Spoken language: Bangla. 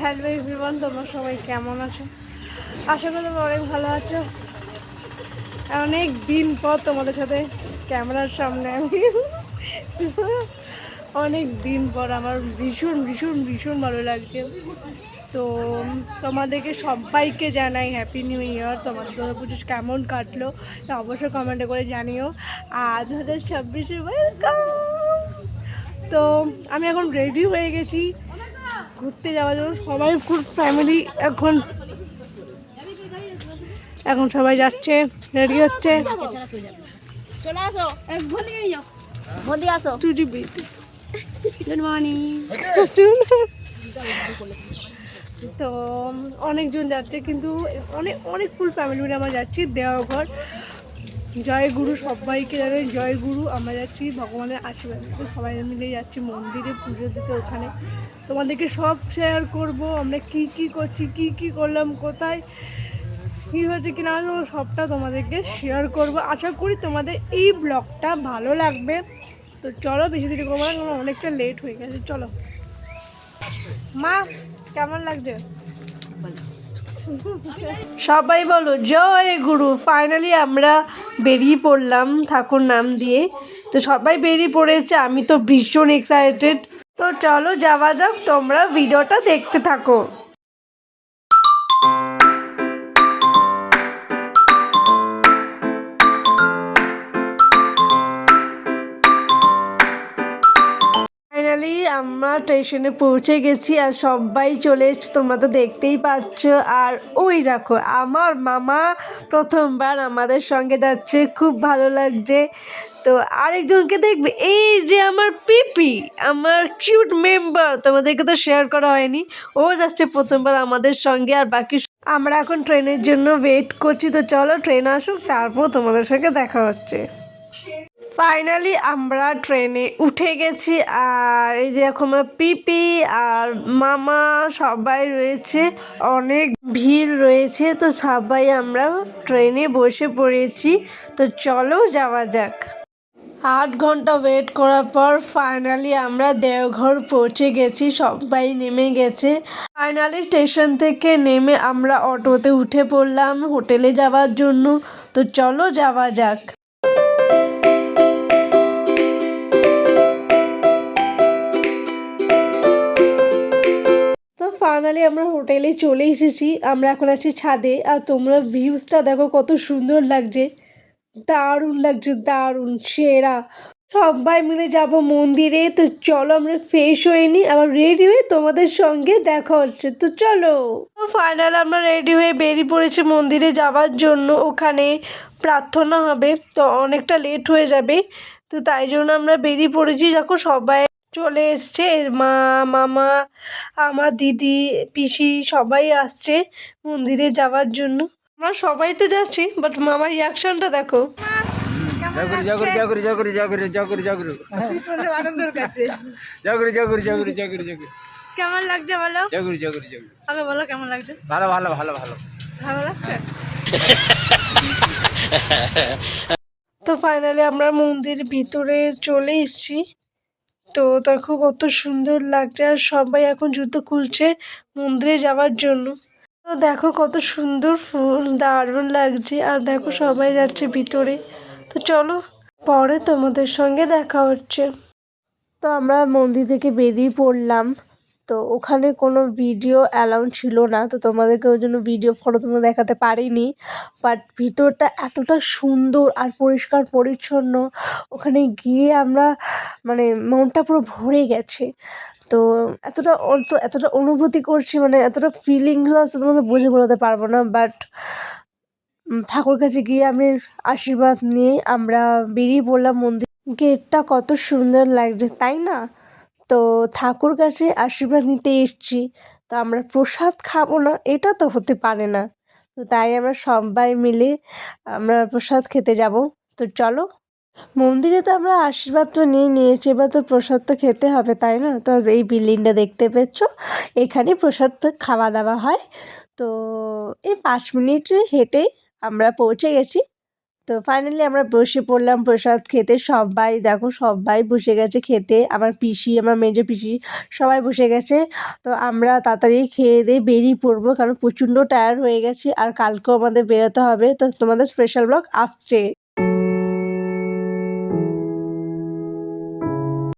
হ্যালো এভরিওয়ান, তোমরা সবাই কেমন আছো? আশা করি তোমরা অনেক ভালো আছো। অনেক দিন পর তোমাদের সাথে ক্যামেরার সামনে আমি অনেক দিন পর আমার ভীষণ ভীষণ ভীষণ ভালো লাগছে। তো তোমাদেরকে সবাইকে জানাই হ্যাপি নিউ ইয়ার। তোমাদের 2025 কেমন কাটলো অবশ্যই কমেন্টে করে জানিও। আর 2026 ওয়েলকাম। তো আমি এখন রেডি হয়ে গেছি ঘুরতে যাওয়ার জন্য। সবাই ফুল ফ্যামিলি এখন এখন সবাই যাচ্ছে, রেডি হচ্ছে। চলে আসো, এক ভোলি যাও, ভোলি আসো। Good morning. তো অনেকজন যাচ্ছে, কিন্তু অনেক অনেক ফুল ফ্যামিলি মিলে আমরা যাচ্ছি দেওঘর। জয় গুরু, সবাইকে জানে জয় গুরু। আমরা যাচ্ছি ভগবানের আশীর্বাদ নিতে, সবাই মিলে যাচ্ছি মন্দিরে পুজো দিতে। ওখানে তোমাদেরকে সব শেয়ার করব, আমরা কি কি করছি, কি কি করলাম, কোথায় কী হয়েছে কিনা সবটা তোমাদেরকে শেয়ার করব। আশা করি তোমাদের এই ব্লগটা ভালো লাগবে। তো চলো, বেশি দেরি করবো না, কারণ অনেকটা লেট হয়ে গেছে। চলো মা, কেমন লাগছে? সবাই বলো জয় গুরু। ফাইনালি আমরা বেরিয়ে পড়লাম ঠাকুর নাম দিয়ে। তো সবাই বেরিয়ে পড়েছে, আমি তো ভীষণ এক্সাইটেড। তো চলো যাওয়া যাক, তোমরা ভিডিওটা দেখতে থাকো। ফাইনালি আমরা স্টেশনে পৌঁছে গেছি আর সবাই চলে এসছে, তোমরা তো দেখতেই পাচ্ছ। আর ওই দেখো আমার মামা প্রথমবার আমাদের সঙ্গে যাচ্ছে, খুব ভালো লাগছে। তো আরেকজনকে দেখবে, এই যে আমার পিপি, আমার কিউট মেম্বার, তোমাদেরকে তো শেয়ার করা হয়নি, ও যাচ্ছে প্রথমবার আমাদের সঙ্গে। আর বাকি আমরা এখন ট্রেনের জন্য ওয়েট করছি। তো চলো ট্রেন আসুক, তারপর তোমাদের সঙ্গে দেখা হচ্ছে। ফাইনালি আমরা ট্রেনে উঠে গেছি। আর এই যে এখন পিপি আর মামা সবাই রয়েছে, অনেক ভিড় রয়েছে। তো সবাই আমরা ট্রেনে বসে পড়েছি। তো চলো যাওয়া যাক। 8 ঘন্টা ওয়েট করার পর ফাইনালি আমরা দেওঘর পৌঁছে গেছি, সবাই নেমে গেছে। ফাইনালি স্টেশন থেকে নেমে আমরা অটোতে উঠে পড়লাম হোটেলে যাওয়ার জন্য। তো চলো যাওয়া যাক। তো ফাইনালি আমরা হোটেলে চলে এসেছি। আমরা এখন আছি ছাদে, আর তোমরা ভিউজটা দেখো কত সুন্দর লাগছে, দারুণ লাগছে, দারুণ সেরা। সবাই মিলে যাব মন্দিরে। তো চলো আমরা ফ্রেশ হয়ে নিই, আবার রেডি হয়ে তোমাদের সঙ্গে দেখা হচ্ছে। তো চলো। তো ফাইনাল আমরা রেডি হয়ে বেরিয়ে পড়েছি মন্দিরে যাওয়ার জন্য। ওখানে প্রার্থনা হবে, তো অনেকটা লেট হয়ে যাবে। তো তাই জন্য আমরা বেরিয়ে পড়েছি। দেখো সবাই চলে এসছে, মা, মামা, আমার দিদি, পিসি সবাই আসছে মন্দিরে যাওয়ার জন্য। আমরা সবাই তো যাচ্ছি, বাট মামার রিয়াকশনটা দেখো। কেমন লাগছে বলো? আগে বলো কেমন লাগছে? ভালো ভালো ভালো ভালো ভালো লাগছে। তো ফাইনালি আমরা মন্দির ভিতরে চলে এসেছি। তো দেখো কত সুন্দর লাগছে, আর সবাই এখন জুতো খুলছে মন্দিরে যাওয়ার জন্য। তো দেখো কত সুন্দর ফুল, দারুণ লাগছে। আর দেখো সবাই যাচ্ছে ভিতরে। তো চলো, পরে তোমাদের সঙ্গে দেখা হচ্ছে। তো আমরা মন্দির থেকে বেরিয়ে পড়লাম। তো ওখানে কোনো ভিডিও অ্যালাউ ছিল না, তো তোমাদেরকে ওই জন্য ভিডিও ফটো তোমরা দেখাতে পারিনি। বাট ভিতরটা এতটা সুন্দর আর পরিষ্কার পরিচ্ছন্ন, ওখানে গিয়ে আমরা মানে মনটা পুরো ভরে গেছে। তো এতটা অনুভূতি করছি, মানে এতটা ফিলিংস আছে তোমাদের বুঝে বোঝাতে পারবো না। বাট ঠাকুর কাছে গিয়ে আমি আশীর্বাদ নিয়ে আমরা বেরিয়ে পড়লাম মন্দির। গেটটা কত সুন্দর লাগছে, তাই না? তো ঠাকুর কাছে আশীর্বাদ নিতে এসছি, তো আমরা প্রসাদ খাবো না এটা তো হতে পারে না। তো তাই আমরা সবাই মিলে আমরা প্রসাদ খেতে যাব। তো চলো, মন্দিরে তো আমরা আশীর্বাদ তো নিয়েছি, এবার তো প্রসাদ তো খেতে হবে, তাই না? তো এই বিল্ডিংটা দেখতে পেয়েছ, এখানে প্রসাদ তো খাওয়া দাওয়া হয়। তো এই 5 মিনিট হেঁটে আমরা পৌঁছে গেছি তো ফাইনালি আমরা বসে পড়লাম প্রসাদ খেতে। সবাই দেখো সবাই বসে গেছে খেতে। আমার পিসি, আমার মেজো পিসি সবাই বসে গেছে। তো আমরা তাড়াতাড়ি খেয়ে দিয়ে বেরিয়ে পড়বো, কারণ প্রচণ্ড টায়ার্ড হয়ে গেছি আর কালকেও আমাদের বেরোতে হবে। তো তোমাদের স্পেশাল ব্লগ আসছে।